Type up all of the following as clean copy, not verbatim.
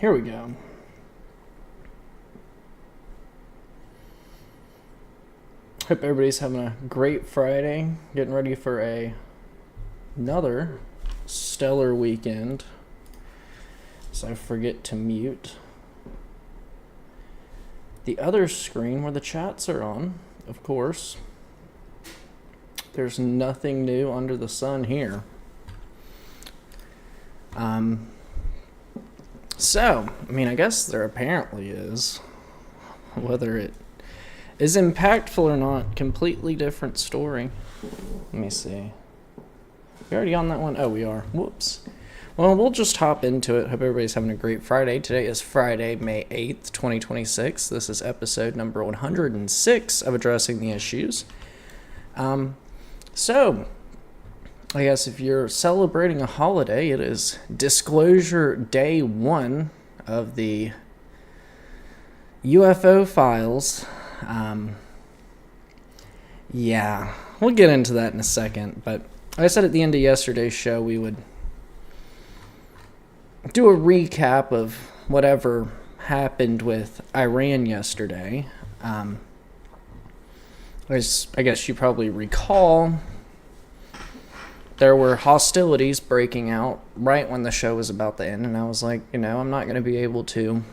here we go. Hope everybody's having a great Friday, getting ready for another stellar weekend. So I forget to mute the other screen where the chats are on, of course. There's nothing new under the sun here. I guess there apparently is. Whether it is impactful or not, completely different story. Let me see. We already on that one? Oh, we are. Whoops. Well, we'll just hop into it. Hope everybody's having a great Friday. Today is Friday, May 8th, 2026. This is episode number 106 of Addressing the Issues. I guess if you're celebrating a holiday, it is Disclosure Day 1 of the UFO files. We'll get into that in a second, but like I said at the end of yesterday's show, we would do a recap of whatever happened with Iran yesterday. I guess you probably recall there were hostilities breaking out right when the show was about to end, and I was like, I'm not going to be able to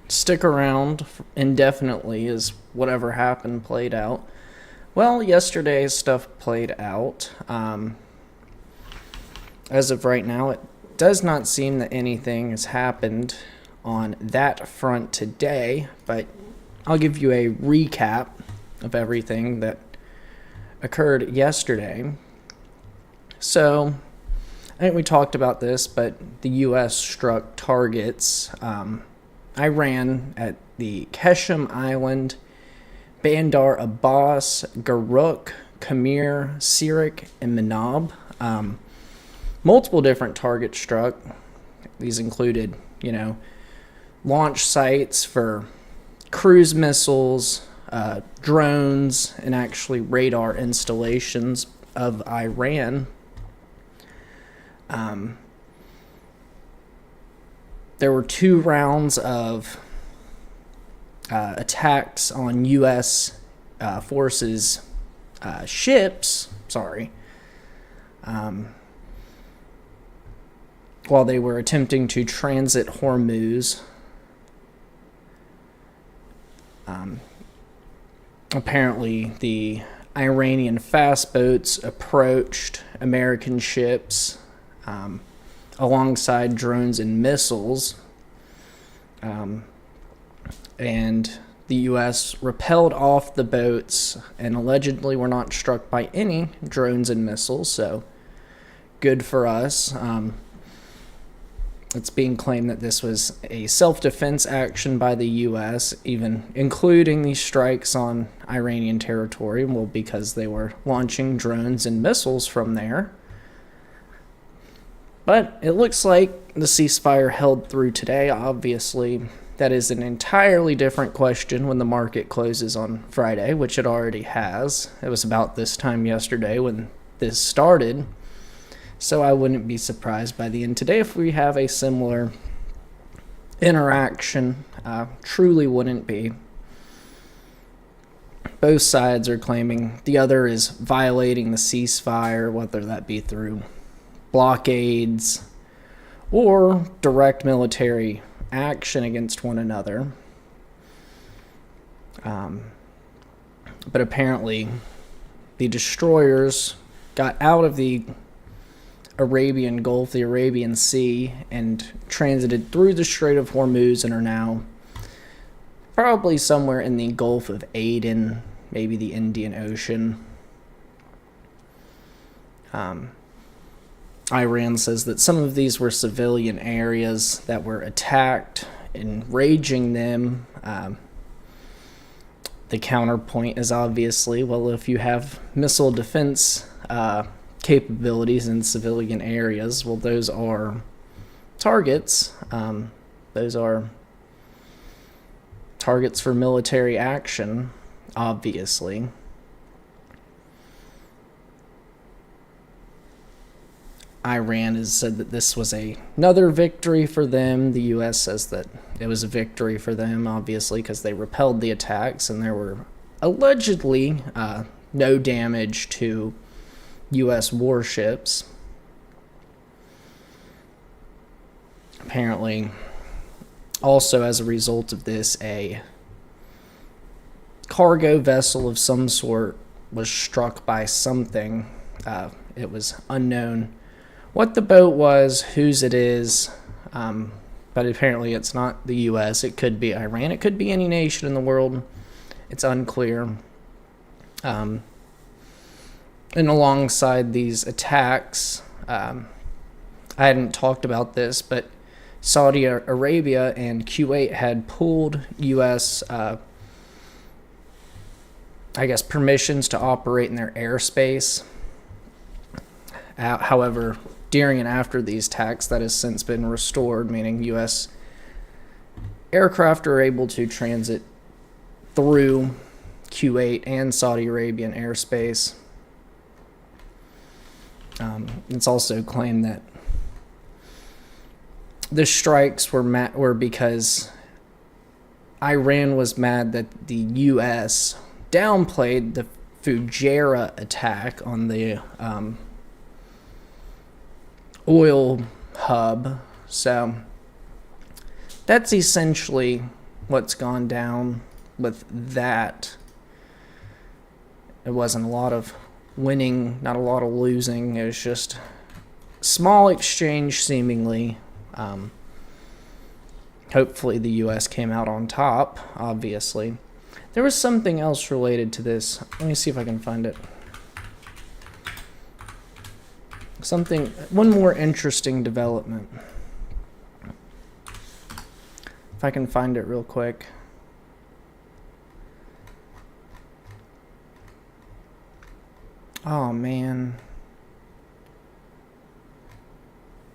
stick around indefinitely as whatever happened played out. Well, yesterday's stuff played out. As of right now, it does not seem that anything has happened on that front today, but I'll give you a recap of everything that occurred yesterday. So, I think we talked about this, but the U.S. struck targets. Iran at the Qeshm Island, Bandar Abbas, Garuk, Kamir, Sirik, and Manab. Multiple different targets struck. These included, launch sites for cruise missiles, drones, and actually radar installations of Iran. There were 2 rounds of attacks on U.S. forces ships, while they were attempting to transit Hormuz. Apparently, the Iranian fast boats approached American ships alongside drones and missiles, and the U.S. repelled off the boats and allegedly were not struck by any drones and missiles, so good for us. It's being claimed that this was a self-defense action by the U.S., even including these strikes on Iranian territory, because they were launching drones and missiles from there. But it looks like the ceasefire held through today. Obviously, that is an entirely different question when the market closes on Friday, which it already has. It was about this time yesterday when this started. So I wouldn't be surprised by the end today if we have a similar interaction. Truly wouldn't be. Both sides are claiming the other is violating the ceasefire, whether that be through blockades or direct military action against one another. But apparently the destroyers got out of the Arabian Gulf, the Arabian Sea, and transited through the Strait of Hormuz and are now probably somewhere in the Gulf of Aden, maybe the Indian Ocean. Iran says that some of these were civilian areas that were attacked, enraging them. The counterpoint is obviously, well, if you have missile defense capabilities in civilian areas, well, those are targets. Those are targets for military action, obviously. Iran has said that this was another victory for them. The U.S. says that it was a victory for them, obviously, because they repelled the attacks, and there were allegedly no damage to U.S. warships. Apparently, also as a result of this, a cargo vessel of some sort was struck by something. It was unknown what the boat was, whose it is, but apparently it's not the U.S. It could be Iran. It could be any nation in the world. It's unclear. And alongside these attacks, I hadn't talked about this, but Saudi Arabia and Kuwait had pulled U.S. Permissions to operate in their airspace. However, during and after these attacks, that has since been restored, meaning U.S. aircraft are able to transit through Kuwait and Saudi Arabian airspace. It's also claimed that the strikes were because Iran was mad that the U.S. downplayed the Fujairah attack on the oil hub. So that's essentially what's gone down with that. It wasn't a lot of winning, not a lot of losing. It was just small exchange, seemingly. Hopefully the U.S. came out on top, obviously. There was something else related to this. Let me see if I can find it. One more interesting development. If I can find it real quick. Oh, man.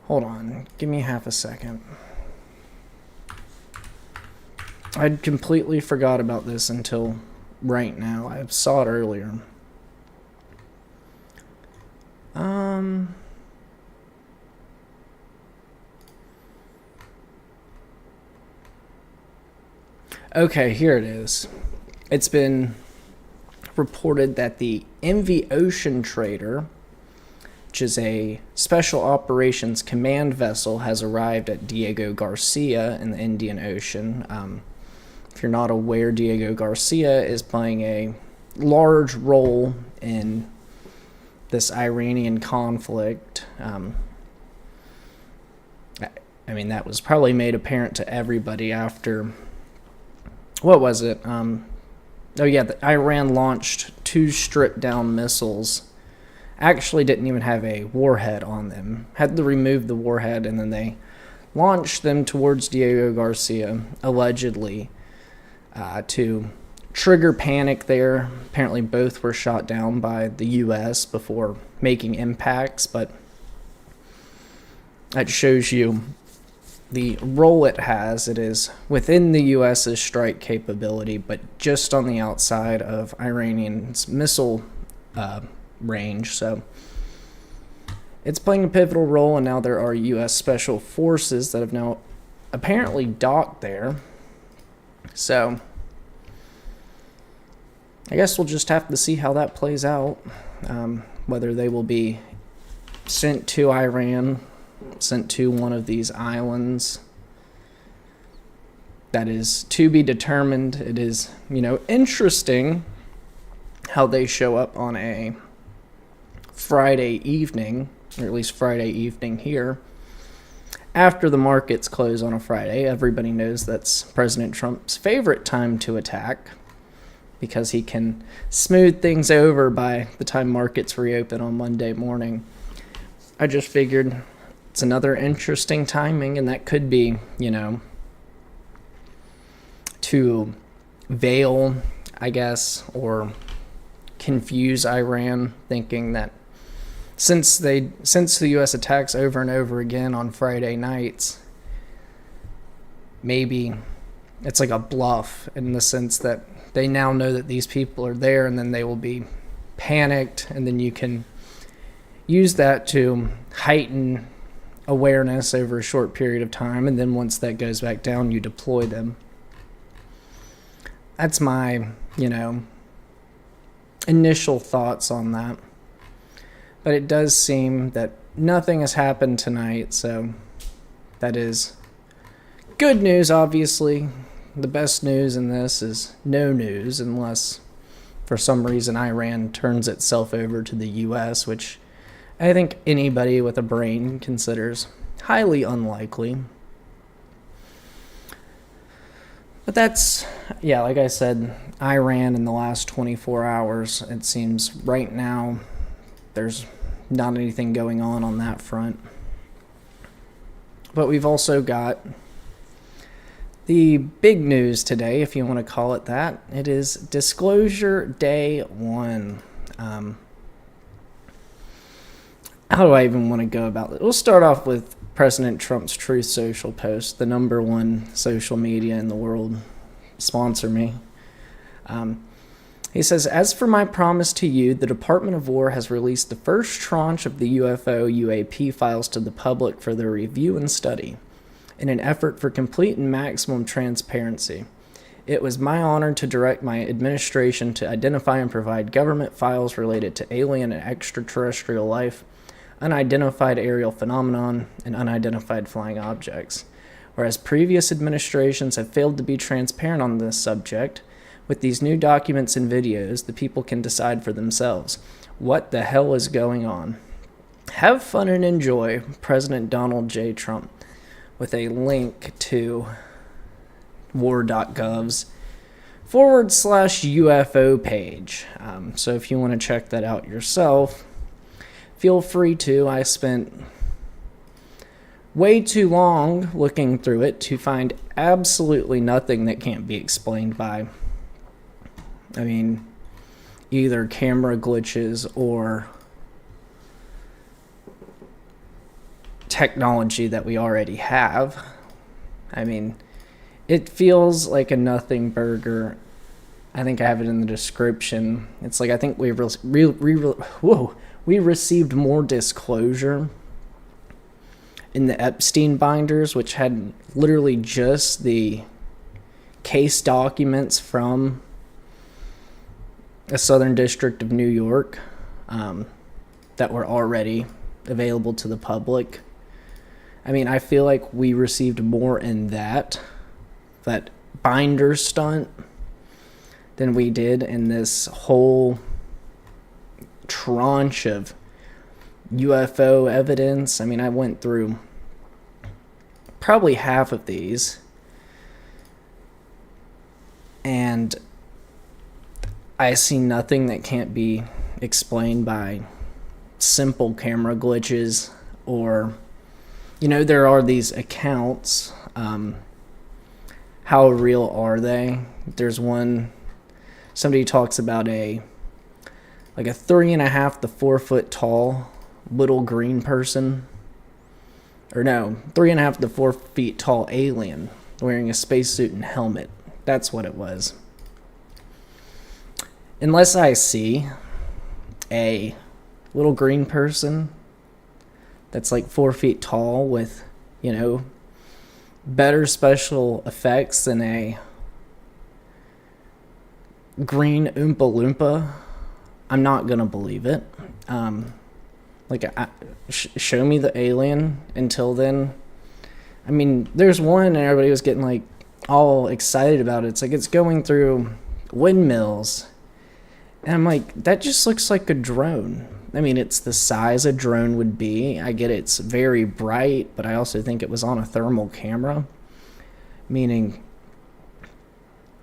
Hold on. Give me half a second. I'd completely forgot about this until right now. I saw it earlier. Okay, here it is. It's been reported that the MV Ocean Trader, which is a special operations command vessel, has arrived at Diego Garcia in the Indian Ocean. If you're not aware, Diego Garcia is playing a large role in this Iranian conflict. That was probably made apparent to everybody after, what was it? Iran launched 2 stripped-down missiles. Actually didn't even have a warhead on them. Had to remove the warhead, and then they launched them towards Diego Garcia, allegedly, to trigger panic there. Apparently both were shot down by the U.S. before making impacts, but that shows you the role it has. It is within the U.S.'s strike capability, but just on the outside of Iranian's missile range. So it's playing a pivotal role, and now there are U.S. special forces that have now apparently docked there. So I guess we'll just have to see how that plays out, whether they will be sent to Iran, sent to one of these islands. That is to be determined. It is, interesting how they show up on a Friday evening, or at least Friday evening here, after the markets close on a Friday. Everybody knows that's President Trump's favorite time to attack, because he can smooth things over by the time markets reopen on Monday morning. I just figured it's another interesting timing, and that could be, to veil, I guess, or confuse Iran, thinking that since the U.S. attacks over and over again on Friday nights, maybe it's like a bluff, in the sense that they now know that these people are there, and then they will be panicked, and then you can use that to heighten awareness over a short period of time, and then once that goes back down, you deploy them. That's my, initial thoughts on that. But it does seem that nothing has happened tonight, so that is good news, obviously. The best news in this is no news, unless for some reason Iran turns itself over to the U.S., which I think anybody with a brain considers highly unlikely. But that's, like I said, Iran in the last 24 hours, it seems right now there's not anything going on that front. But we've also got the big news today, if you want to call it that. It is Disclosure Day 1. How do I even want to go about it? We'll start off with President Trump's Truth Social post, the number one social media in the world. Sponsor me. He says, "As for my promise to you, the Department of War has released the first tranche of the UFO UAP files to the public for their review and study, in an effort for complete and maximum transparency. It was my honor to direct my administration to identify and provide government files related to alien and extraterrestrial life, unidentified aerial phenomenon, and unidentified flying objects. Whereas previous administrations have failed to be transparent on this subject, with these new documents and videos, the people can decide for themselves what the hell is going on. Have fun and enjoy, President Donald J. Trump," with a link to war.gov's /UFO page. So if you want to check that out yourself, feel free to. I spent way too long looking through it to find absolutely nothing that can't be explained by, either camera glitches or technology that we already have. It feels like a nothing burger. I think I have it in the description. It's like, I think we received more disclosure in the Epstein binders, which had literally just the case documents from a Southern District of New York that were already available to the public. I feel like we received more in that binder stunt than we did in this whole tranche of UFO evidence. I went through probably half of these, and I see nothing that can't be explained by simple camera glitches, or there are these accounts. How real are they? There's one, somebody talks about a 3.5 to 4 foot tall little green person, or no, 3.5 to 4 feet tall alien wearing a spacesuit and helmet. That's what it was. Unless I see a little green person that's 4 feet tall with, better special effects than a green Oompa Loompa, I'm not gonna believe it. Show me the alien. Until then, there's one and everybody was getting all excited about it. It's going through windmills, and I'm like, that just looks like a drone. It's the size a drone would be. I get it's very bright, but I also think it was on a thermal camera, meaning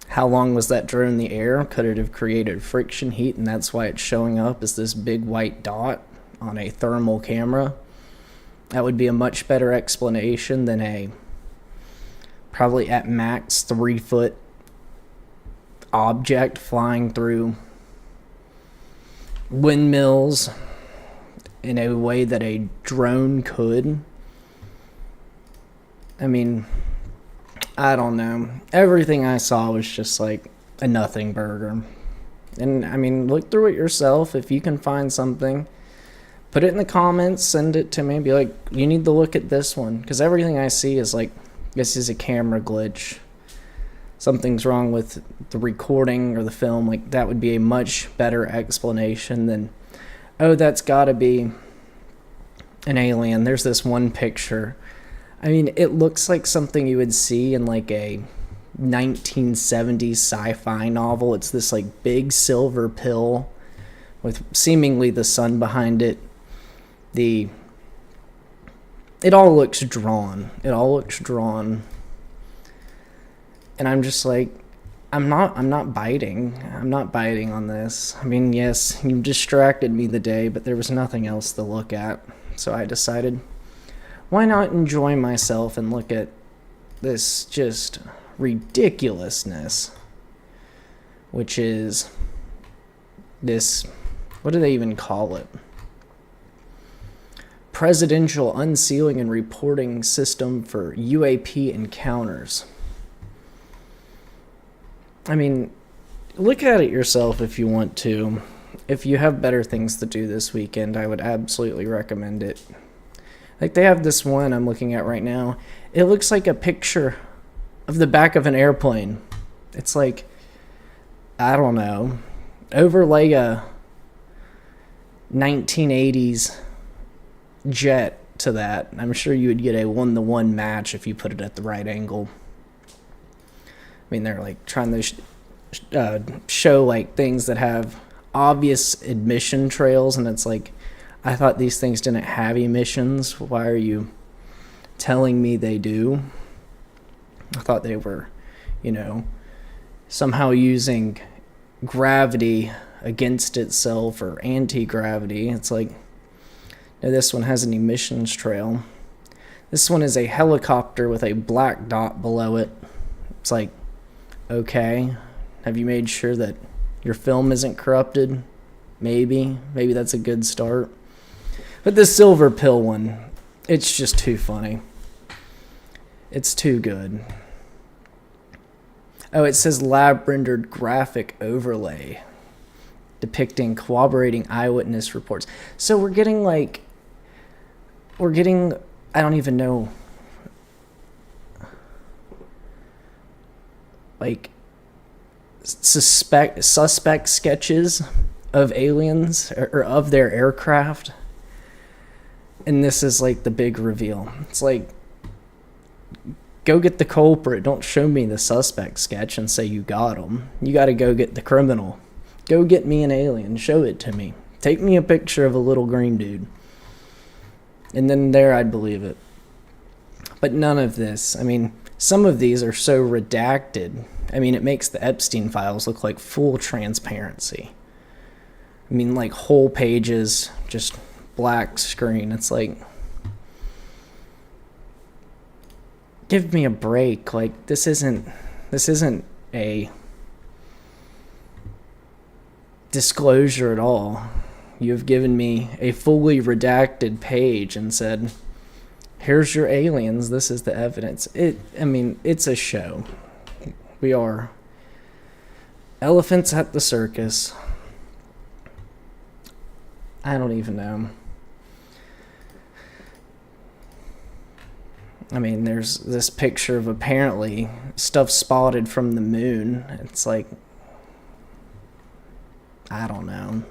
how long was that drone in the air? Could it have created friction heat, and that's why it's showing up as this big white dot on a thermal camera? That would be a much better explanation than a probably at max 3 foot object flying through windmills in a way that a drone could. I don't know. Everything I saw was just a nothing burger. And look through it yourself. If you can find something, Put it in the comments, send it to me, be like, you need to look at this one. Because everything I see is like, this is a camera glitch. Something's wrong with the recording or the film. Like, that would be a much better explanation than, oh, that's got to be an alien. There's this one picture. I mean, it looks like something you would see in like a 1970s sci-fi novel. It's this like big silver pill with seemingly the sun behind it. It all looks drawn. It all looks drawn. And I'm just like, I'm not biting. I'm not biting on this. I mean, yes, you distracted me the day, but there was nothing else to look at. So I decided, why not enjoy myself and look at this just ridiculousness, which is this, what do they even call it? Presidential Unsealing and Reporting System for UAP Encounters. I mean, look at it yourself if you want to. If you have better things to do this weekend, I would absolutely recommend it. Like, they have this one I'm looking at right now. It looks like a picture of the back of an airplane. It's like, I don't know, overlay a 1980s jet to that. I'm sure you would get a 1-to-1 match if you put it at the right angle. I mean, they're like trying to show like things that have obvious emission trails, and it's like, I thought these things didn't have emissions. Why are you telling me they do? I thought they were, somehow using gravity against itself or anti-gravity. It's like, no, this one has an emissions trail. This one is a helicopter with a black dot below it. It's like, okay, have you made sure that your film isn't corrupted? Maybe that's a good start. But this silver pill one, it's just too funny. It's too good. Oh, it says lab-rendered graphic overlay depicting corroborating eyewitness reports. So we're getting, I don't even know, like, suspect sketches of aliens or of their aircraft. And this is like the big reveal. It's like, go get the culprit. Don't show me the suspect sketch and say you got him. You got to go get the criminal. Go get me an alien. Show it to me. Take me a picture of a little green dude. And then there I'd believe it. But none of this. I mean, some of these are so redacted. I mean, it makes the Epstein files look like full transparency. I mean, like whole pages, just black screen. It's like, give me a break. Like, this isn't a disclosure at all. You've given me a fully redacted page and said, here's your aliens, this is the evidence. It's a show. We are elephants at the circus. I don't even know. I mean, there's this picture of apparently stuff spotted from the moon. It's like, I don't know.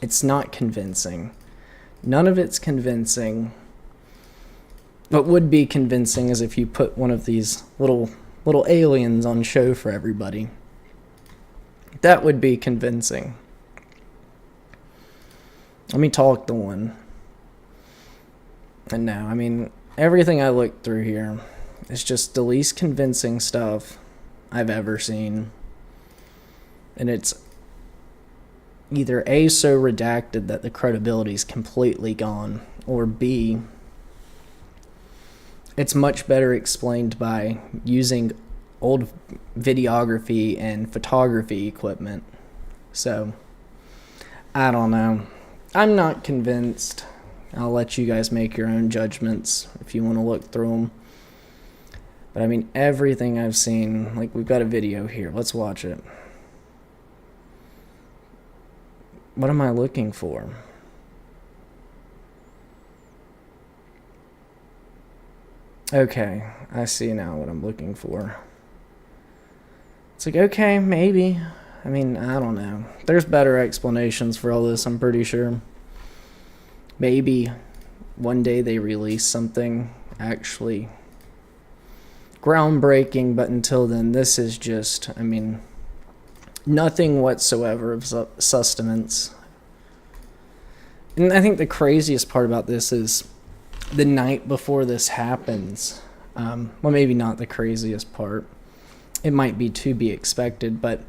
It's not convincing. None of it's convincing. What would be convincing is if you put one of these little aliens on show for everybody. That would be convincing. Let me talk to one. And no, I mean, everything I looked through here is just the least convincing stuff I've ever seen. And it's either A, so redacted that the credibility is completely gone, or B, it's much better explained by using old videography and photography equipment. So, I don't know. I'm not convinced. I'll let you guys make your own judgments if you want to look through them. But I mean, everything I've seen, like, we've got a video here. Let's watch it. What am I looking for? Okay, I see now what I'm looking for. It's like, okay, maybe. I mean, I don't know. There's better explanations for all this, I'm pretty sure. Maybe one day they release something actually groundbreaking, but until then, this is just, I mean, nothing whatsoever of sustenance. And I think the craziest part about this is the night before this happens. Well, maybe not the craziest part. It might be to be expected, but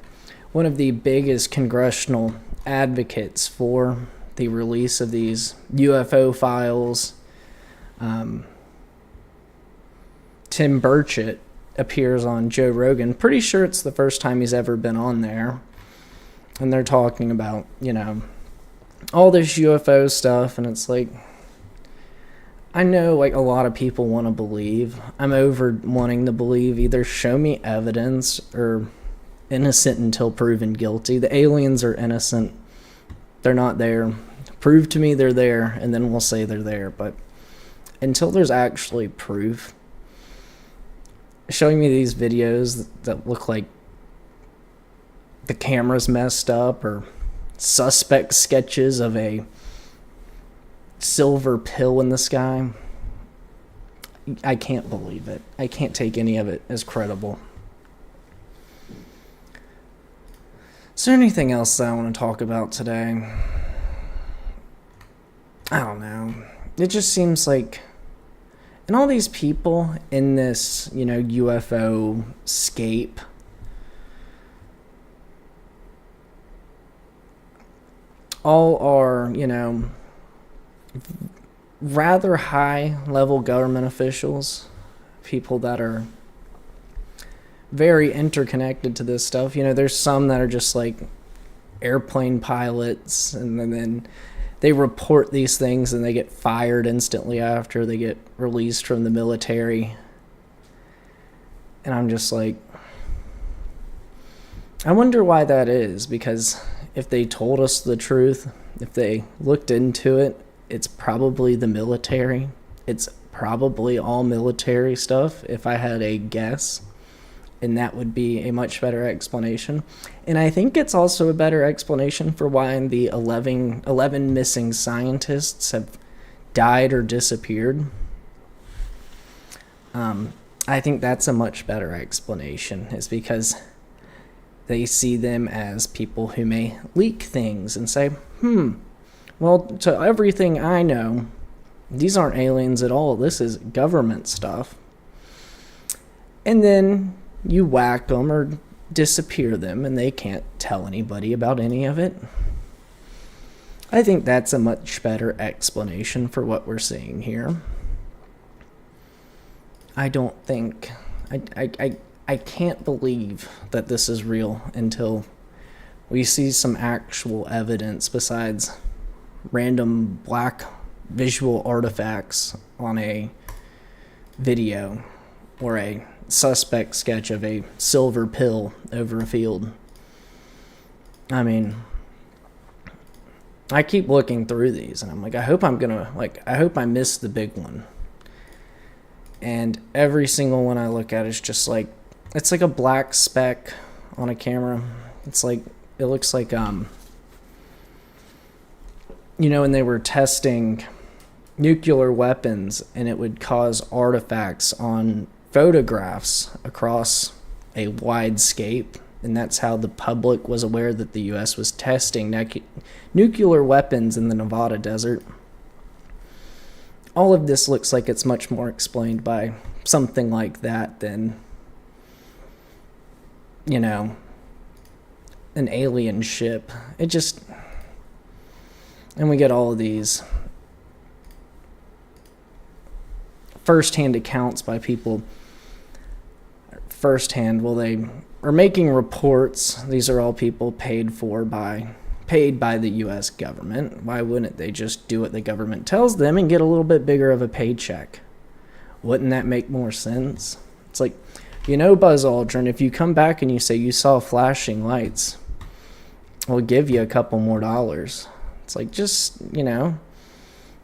one of the biggest congressional advocates for the release of these UFO files, Tim Burchett, appears on Joe Rogan. Pretty sure it's the first time he's ever been on there. And they're talking about, all this UFO stuff, and it's like, I know like a lot of people want to believe. I'm over wanting to believe. Either show me evidence or innocent until proven guilty. The aliens are innocent. They're not there. Prove to me they're there, and then we'll say they're there. But until there's actually proof, showing me these videos that look like the camera's messed up, or suspect sketches of a silver pill in the sky, I can't believe it. I can't take any of it as credible. Is there anything else that I want to talk about today? I don't know. It just seems like, and all these people in this, UFO scape, all are, rather high level government officials, people that are very interconnected to this stuff. There's some that are just like airplane pilots, and then they report these things and they get fired instantly after they get released from the military. And I'm just like, I wonder why that is, because if they told us the truth, if they looked into it, it's probably the military. It's probably all military stuff, if I had a guess. And that would be a much better explanation. And I think it's also a better explanation for why the 11 missing scientists have died or disappeared. I think that's a much better explanation, is because they see them as people who may leak things and say, well, to everything I know, these aren't aliens at all. This is government stuff. And then you whack them or disappear them, and they can't tell anybody about any of it. I think that's a much better explanation for what we're seeing here. I don't think... I can't believe that this is real until we see some actual evidence besides random black visual artifacts on a video or a suspect sketch of a silver pill over a field. I mean, I keep looking through these and I'm like, I hope I miss the big one. And every single one I look at is just like, it's like a black speck on a camera. It's like, it looks like, when they were testing nuclear weapons and it would cause artifacts on photographs across a wide scape. And that's how the public was aware that the U.S. was testing nuclear weapons in the Nevada desert. All of this looks like it's much more explained by something like that than, an alien ship. It just... And we get all of these first-hand accounts by people. They are making reports. These are all people paid by the U.S. government. Why wouldn't they just do what the government tells them and get a little bit bigger of a paycheck? Wouldn't that make more sense? It's like, Buzz Aldrin, if you come back and you say you saw flashing lights, we'll give you a couple more dollars. It's like, just,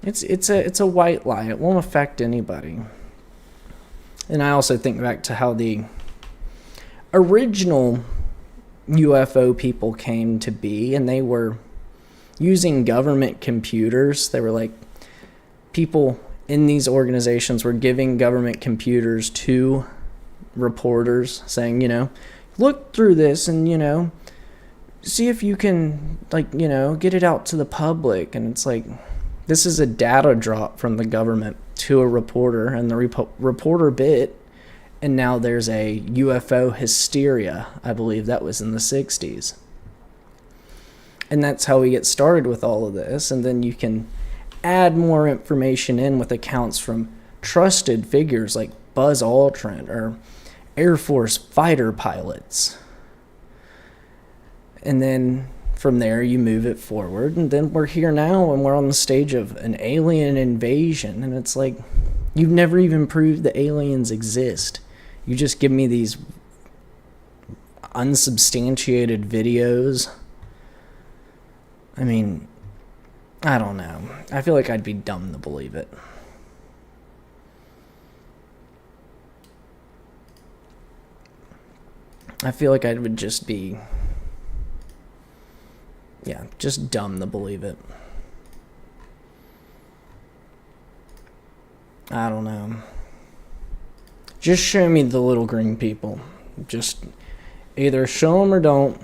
it's a white lie. It won't affect anybody. And I also think back to how the original UFO people came to be, and they were using government computers. They were like, people in these organizations were giving government computers to reporters saying, look through this and, see if you can, get it out to the public. And it's like, this is a data drop from the government to a reporter, and the reporter bit, and now there's a UFO hysteria. I believe that was in the 60s. And that's how we get started with all of this. And then you can add more information in with accounts from trusted figures like Buzz Aldrin or Air Force fighter pilots. And then from there you move it forward, and then we're here now and we're on the stage of an alien invasion. And it's like, you've never even proved the aliens exist. You just give me these unsubstantiated videos. I mean, I don't know. I feel like I'd be dumb to believe it. I feel like I would just be, just dumb to believe it. I don't know. Just show me the little green people. Just either show them or don't.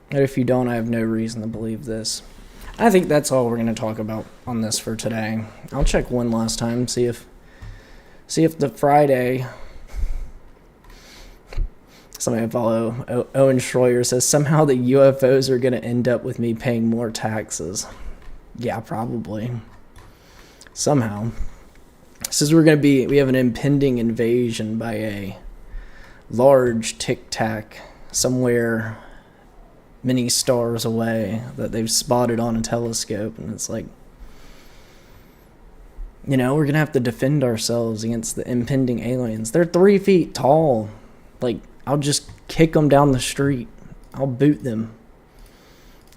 And if you don't, I have no reason to believe this. I think that's all we're going to talk about on this for today. I'll check one last time, see if the Friday. Somebody I follow, Owen Schroyer, says somehow the UFOs are going to end up with me paying more taxes. Yeah, probably. Somehow. It says we have an impending invasion by a large tic tac somewhere many stars away that they've spotted on a telescope. And it's like, we're going to have to defend ourselves against the impending aliens. They're 3 feet tall. Like, I'll just kick them down the street. I'll boot them.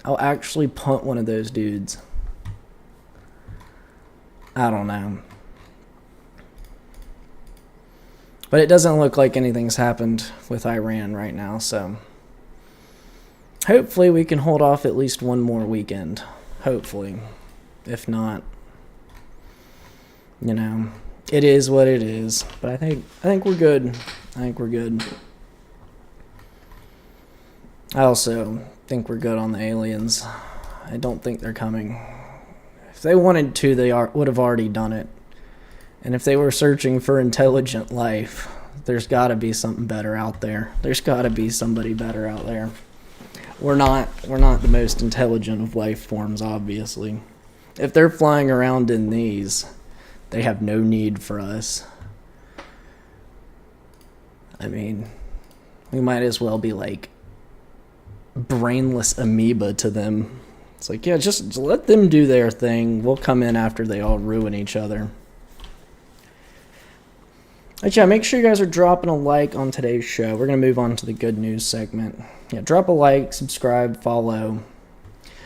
I'll actually punt one of those dudes. I don't know. But it doesn't look like anything's happened with Iran right now, so hopefully we can hold off at least one more weekend. Hopefully. If not, it is what it is. But I think we're good. I also think we're good on the aliens. I don't think they're coming. If they wanted to, they would have already done it. And if they were searching for intelligent life, there's got to be something better out there. There's got to be somebody better out there. We're not the most intelligent of life forms, obviously. If they're flying around in these, they have no need for us. I mean, we might as well be like brainless amoeba to them. It's like, just let them do their thing. We'll come in after they all ruin each other. But make sure you guys are dropping a like on today's show. We're going to move on to the good news segment. Drop a like, subscribe, follow,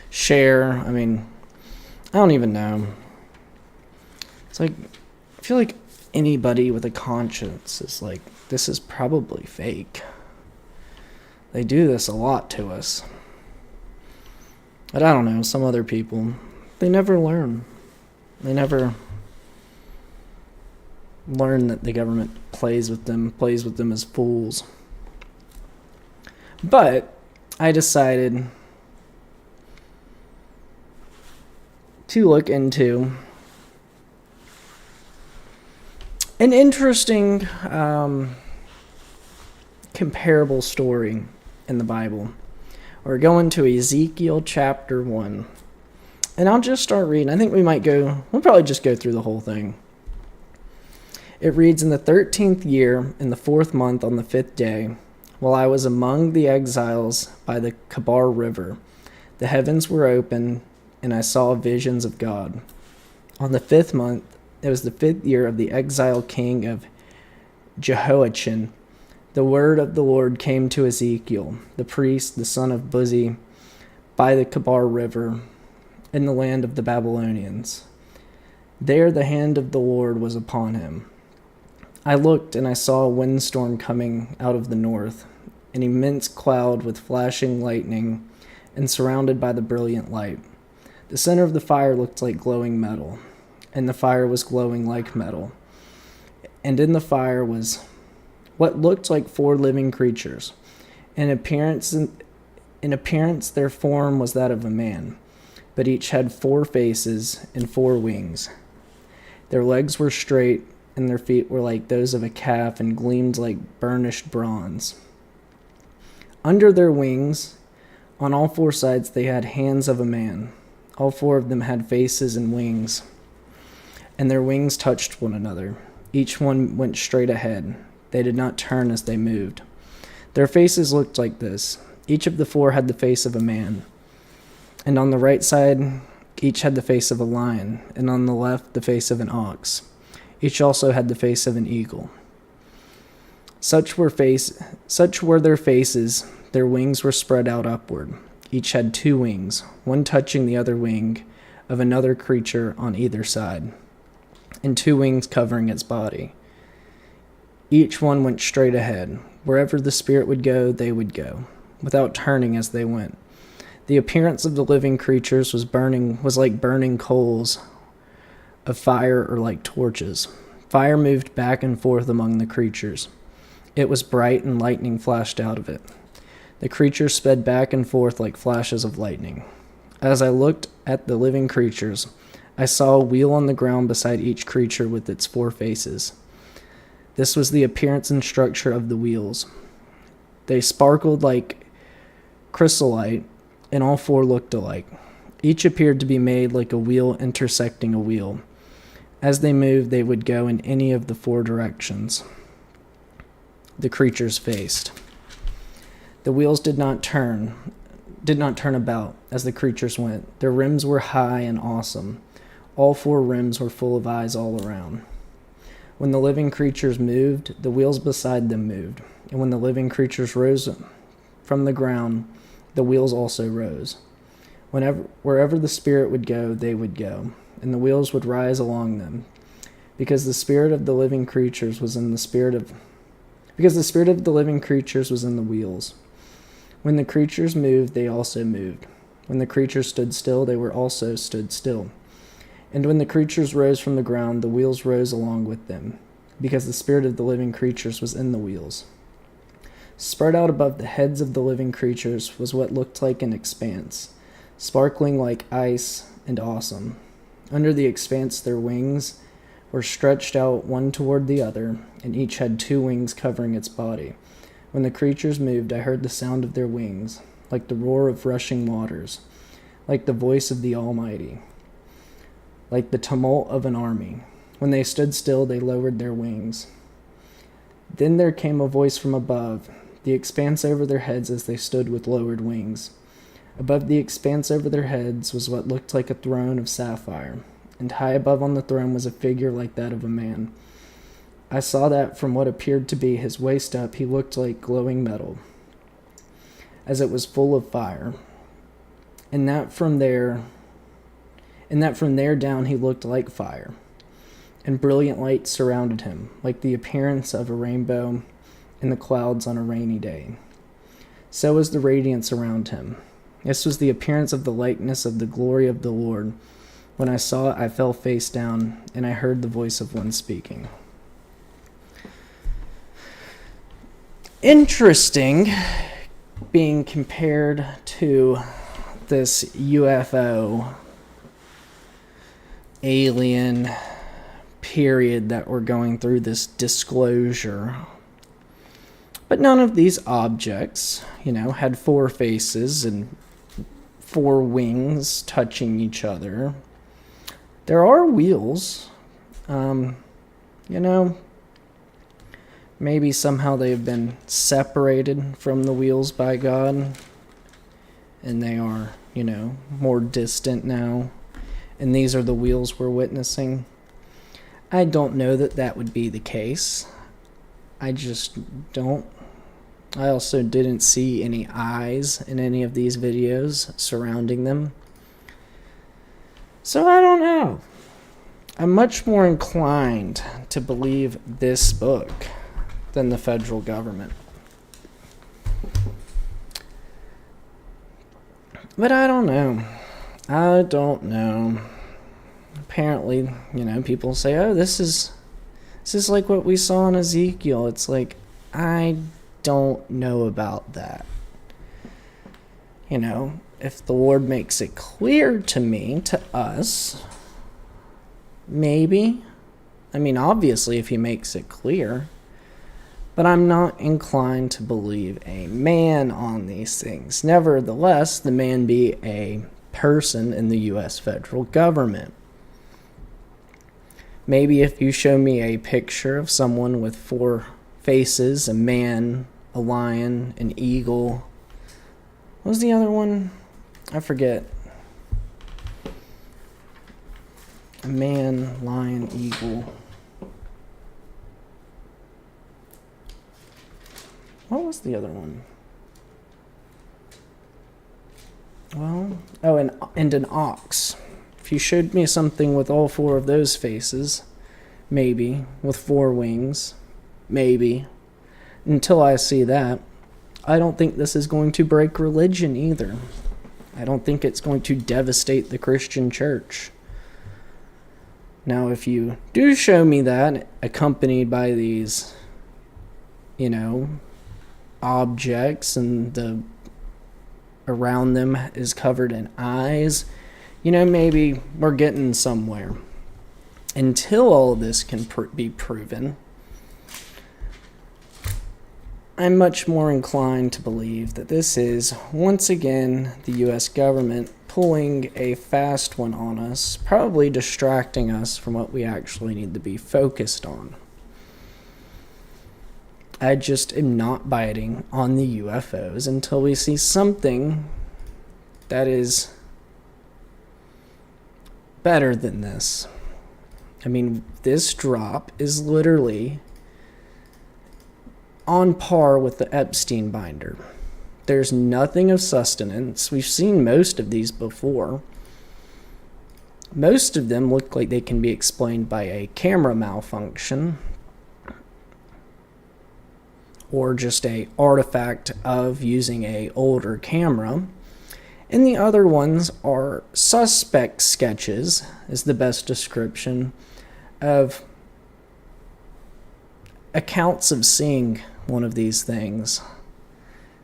share. I mean, I don't even know. It's like, I feel like anybody with a conscience is like, this is probably fake. They do this a lot to us. But I don't know, some other people, they never learn. They never learn that the government plays with them as fools. But I decided to look into an interesting comparable story in the Bible. We're going to Ezekiel chapter 1. And I'll just start reading. I think we'll probably just go through the whole thing. It reads, "In the 13th year, in the 4th month, on the 5th day, while I was among the exiles by the Kabar River, the heavens were open, and I saw visions of God. On the 5th month, it was the 5th year of the exile king of Jehoiachin. The word of the Lord came to Ezekiel, the priest, the son of Buzi, by the Kabar River, in the land of the Babylonians. There the hand of the Lord was upon him. I looked and I saw a windstorm coming out of the north, an immense cloud with flashing lightning and surrounded by the brilliant light. The center of the fire looked like glowing metal, and the fire was glowing like metal. And in the fire was what looked like 4 living creatures. In appearance, their form was that of a man, but each had 4 faces and 4 wings. Their legs were straight, and their feet were like those of a calf and gleamed like burnished bronze. Under their wings, on all 4 sides, they had hands of a man. All 4 of them had faces and wings, and their wings touched one another. Each one went straight ahead. They did not turn as they moved. Their faces looked like this. Each of the 4 had the face of a man, and on the right side, each had the face of a lion, and on the left, the face of an ox. Each also had the face of an eagle. Such were their faces. Their wings were spread out upward. Each had 2 wings, one touching the other wing of another creature on either side, and 2 wings covering its body. Each one went straight ahead. Wherever the spirit would go, they would go, without turning as they went. The appearance of the living creatures was like burning coals of fire or like torches. Fire moved back and forth among the creatures. It was bright and lightning flashed out of it. The creatures sped back and forth like flashes of lightning. As I looked at the living creatures, I saw a wheel on the ground beside each creature with its 4 faces. This was the appearance and structure of the wheels. They sparkled like chrysolite, and all 4 looked alike. Each appeared to be made like a wheel intersecting a wheel. As they moved, they would go in any of the 4 directions the creatures faced. The wheels did not turn about as the creatures went. Their rims were high and awesome. All 4 rims were full of eyes all around. When the living creatures moved, the wheels beside them moved. And when the living creatures rose from the ground, the wheels also rose. Wherever the spirit would go, they would go, and the wheels would rise along them, because the spirit of the living creatures was in the living creatures was in the wheels. When the creatures moved, they also moved. When the creatures stood still, they were also stood still. And when the creatures rose from the ground, the wheels rose along with them, because the spirit of the living creatures was in the wheels. Spread out above the heads of the living creatures was what looked like an expanse, sparkling like ice and awesome. Under the expanse, their wings were stretched out one toward the other, and each had 2 wings covering its body. When the creatures moved, I heard the sound of their wings, like the roar of rushing waters, like the voice of the Almighty, like the tumult of an army. When they stood still, they lowered their wings. Then there came a voice from above, the expanse over their heads as they stood with lowered wings. Above the expanse over their heads was what looked like a throne of sapphire, and high above on the throne was a figure like that of a man. I saw that from what appeared to be his waist up, he looked like glowing metal, as it was full of fire, and that from there down he looked like fire, and brilliant light surrounded him, like the appearance of a rainbow in the clouds on a rainy day. So was the radiance around him. This was the appearance of the likeness of the glory of the Lord. When I saw it, I fell face down, and I heard the voice of one speaking. Interesting being compared to this UFO alien period that we're going through, this disclosure. But none of these objects, had 4 faces and 4 wings touching each other. There are wheels. Maybe somehow they've been separated from the wheels by God, and they are, more distant now, and these are the wheels we're witnessing. I don't know that would be the case. I just don't. I also didn't see any eyes in any of these videos surrounding them. So I don't know. I'm much more inclined to believe this book than the federal government. But I don't know. Apparently, people say, oh, this is like what we saw in Ezekiel. It's like, I don't know about that. If the Lord makes it clear to me, to us, maybe. Obviously, if he makes it clear. But I'm not inclined to believe a man on these things. Nevertheless, the man be a person in the U.S. federal government. Maybe if you show me a picture of someone with 4 faces, a man, a lion, an eagle. What was the other one? I forget. A man, lion, eagle. What was the other one? Well, and an ox. If you showed me something with all 4 of those faces, maybe, with 4 wings, maybe. Until I see that, I don't think this is going to break religion either. I don't think it's going to devastate the Christian church. Now, if you do show me that, accompanied by these, objects, and around them is covered in eyes, maybe we're getting somewhere. Until all of this can be proven, I'm much more inclined to believe that this is, once again, the U.S. government pulling a fast one on us, probably distracting us from what we actually need to be focused on. I just am not biting on the UFOs until we see something that is better than this. This drop is literally on par with the Epstein binder. There's nothing of sustenance. We've seen most of these before. Most of them look like they can be explained by a camera malfunction or just a artifact of using a older camera. And the other ones are suspect sketches, is the best description, of accounts of seeing one of these things.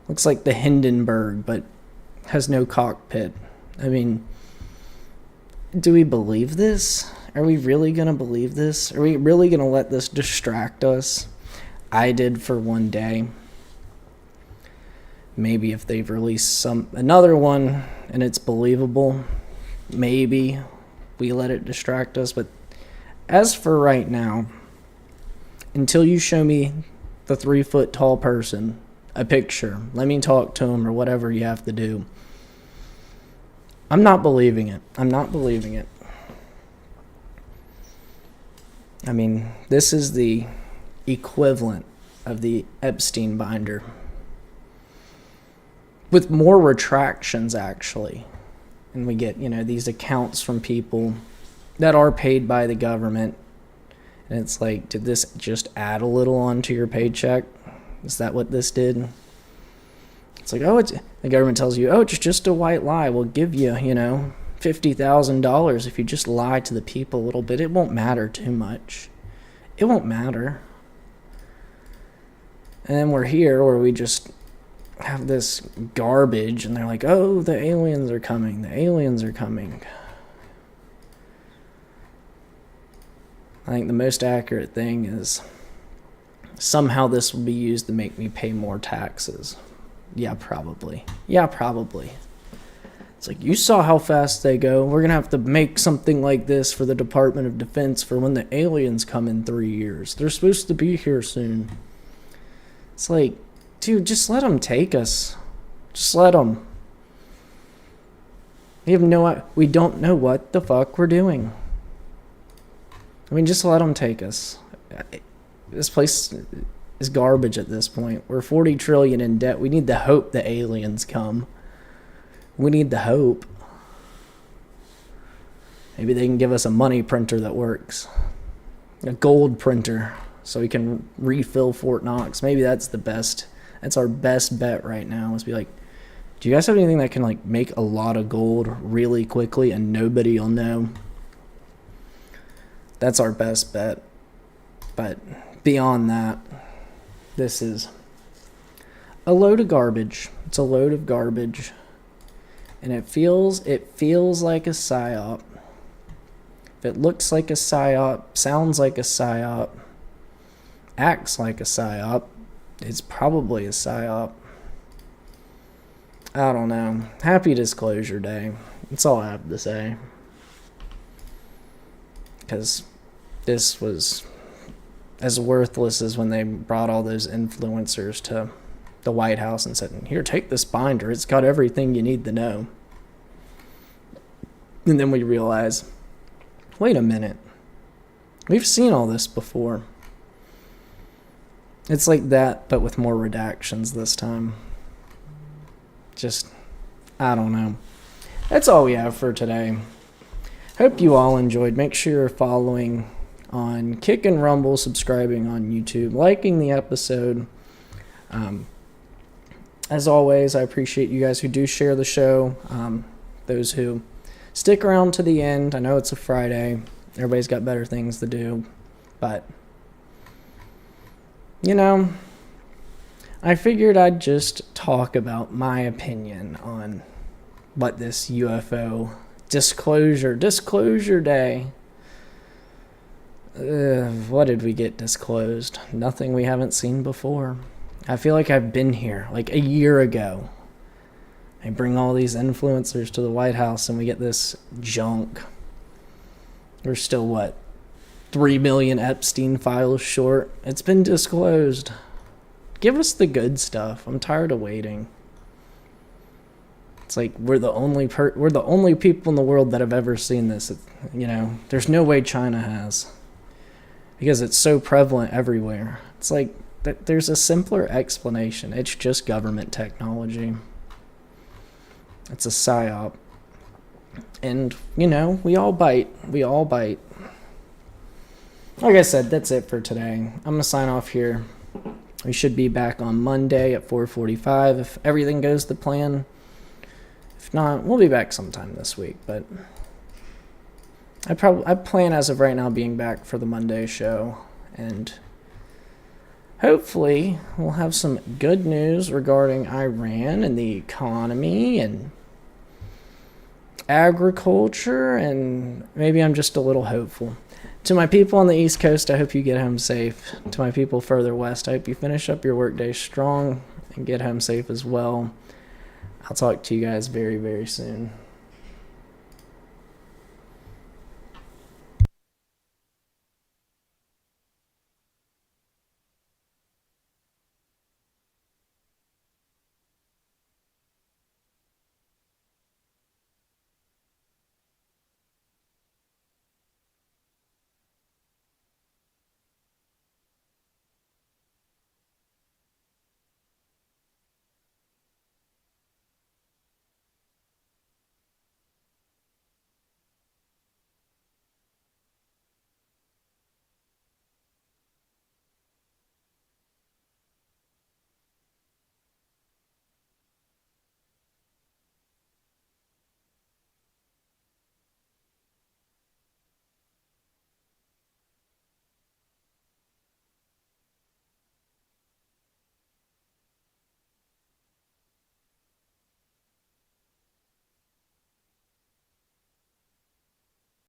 Looks like the Hindenburg, but has no cockpit. Do we believe this? Are we really going to believe this? Are we really going to let this distract us? I did for one day. Maybe if they've released another one and it's believable, maybe we let it distract us. But as for right now, until you show me the 3-foot tall person, a picture, let me talk to him or whatever you have to do, I'm not believing it. This is the equivalent of the Epstein binder, with more retractions actually. And we get, these accounts from people that are paid by the government. And it's like, did this just add a little onto your paycheck? Is that what this did? It's like, the government tells you, it's just a white lie. We'll give you, $50,000 if you just lie to the people a little bit. It won't matter too much. It won't matter. And then we're here where we just have this garbage, and they're like, the aliens are coming. I think the most accurate thing is somehow this will be used to make me pay more taxes. Yeah, probably. It's like, you saw how fast they go. We're going to have to make something like this for the Department of Defense for when the aliens come in 3 years. They're supposed to be here soon. It's like, dude, just let them take us. Just let them. We don't know what the fuck we're doing. Just let them take us. This place is garbage at this point. We're $40 trillion in debt. We need to hope the aliens come. We need the hope. Maybe they can give us a money printer that works. A gold printer so we can refill Fort Knox. Maybe that's our best bet right now, is be like, do you guys have anything that can like make a lot of gold really quickly and nobody will know? That's our best bet. But beyond that, this is a load of garbage. It's a load of garbage. And it feels like a psyop. If it looks like a psyop, sounds like a psyop, acts like a psyop, it's probably a psyop. I don't know. Happy Disclosure Day. That's all I have to say. Because this was as worthless as when they brought all those influencers to the White House and said, here, take this binder. It's got everything you need to know. And then we realize, wait a minute. We've seen all this before. It's like that, but with more redactions this time. Just, I don't know. That's all we have for today. Hope you all enjoyed. Make sure you're following on Kick and Rumble, subscribing on YouTube, liking the episode. As always, I appreciate you guys who do share the show. Those who stick around to the end. I know it's a Friday. Everybody's got better things to do. But, you know, I figured I'd just talk about my opinion on what this UFO disclosure day. What did we get disclosed? Nothing we haven't seen before. I feel like I've been here like a year ago. I bring all these influencers to the White House and we get this junk. We're still, 3 million Epstein files short? It's been disclosed. Give us the good stuff. I'm tired of waiting. It's like we're the only people in the world that have ever seen this. There's no way China has. Because it's so prevalent everywhere. It's like there's a simpler explanation. It's just government technology. It's a psyop. And, we all bite. We all bite. Like I said, that's it for today. I'm going to sign off here. We should be back on Monday at 4:45 if everything goes to plan. If not, we'll be back sometime this week. But I plan as of right now being back for the Monday show. And hopefully we'll have some good news regarding Iran and the economy and agriculture, and maybe I'm just a little hopeful. To my people on the East Coast, I hope you get home safe. To my people further west, I hope you finish up your workday strong and get home safe as well. I'll talk to you guys very, very soon.